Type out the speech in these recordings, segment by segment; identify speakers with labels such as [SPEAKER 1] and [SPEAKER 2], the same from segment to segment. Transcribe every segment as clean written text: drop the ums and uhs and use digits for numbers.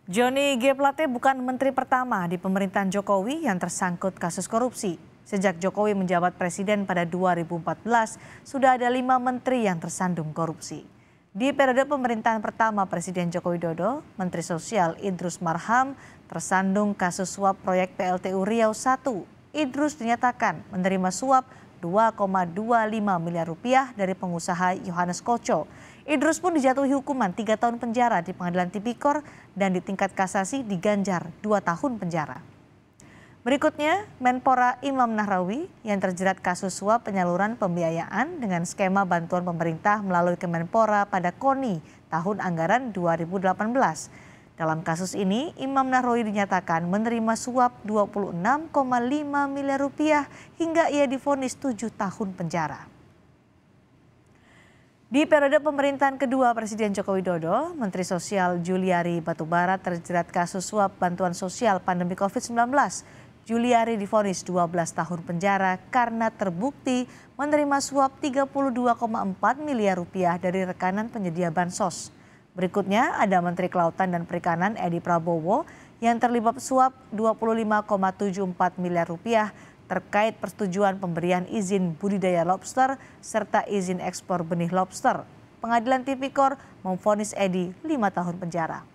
[SPEAKER 1] Johnny G. Plate bukan menteri pertama di pemerintahan Jokowi yang tersangkut kasus korupsi. Sejak Jokowi menjabat presiden pada 2014, sudah ada 5 menteri yang tersandung korupsi. Di periode pemerintahan pertama Presiden Joko Widodo, Menteri Sosial Idrus Marham tersandung kasus suap proyek PLTU Riau I. Idrus dinyatakan menerima suap 2,25 miliar rupiah dari pengusaha Yohanes Koco. Idrus pun dijatuhi hukuman 3 tahun penjara di Pengadilan Tipikor dan di tingkat kasasi diganjar 2 tahun penjara. Berikutnya, Menpora Imam Nahrawi yang terjerat kasus suap penyaluran pembiayaan dengan skema bantuan pemerintah melalui Kemenpora pada KONI tahun anggaran 2018. Dalam kasus ini, Imam Nahrawi dinyatakan menerima suap 26,5 miliar rupiah hingga ia divonis 7 tahun penjara. Di periode pemerintahan kedua Presiden Joko Widodo, Menteri Sosial Juliari Batubara terjerat kasus suap bantuan sosial pandemi COVID-19. Juliari divonis 12 tahun penjara karena terbukti menerima suap 32,4 miliar rupiah dari rekanan penyedia bansos. Berikutnya ada Menteri Kelautan dan Perikanan Edi Prabowo yang terlibat suap 25,74 miliar rupiah terkait persetujuan pemberian izin budidaya lobster serta izin ekspor benih lobster. Pengadilan Tipikor memvonis Edi 5 tahun penjara.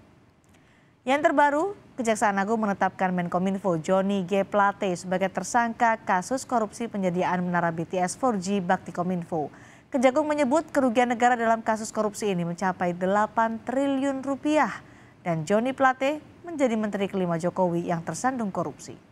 [SPEAKER 1] Yang terbaru, Kejaksaan Agung menetapkan Menkominfo Johnny G. Plate sebagai tersangka kasus korupsi penyediaan menara BTS 4G Baktikominfo. Kejagung menyebut kerugian negara dalam kasus korupsi ini mencapai 8 triliun rupiah dan Johnny Plate menjadi menteri kelima Jokowi yang tersandung korupsi.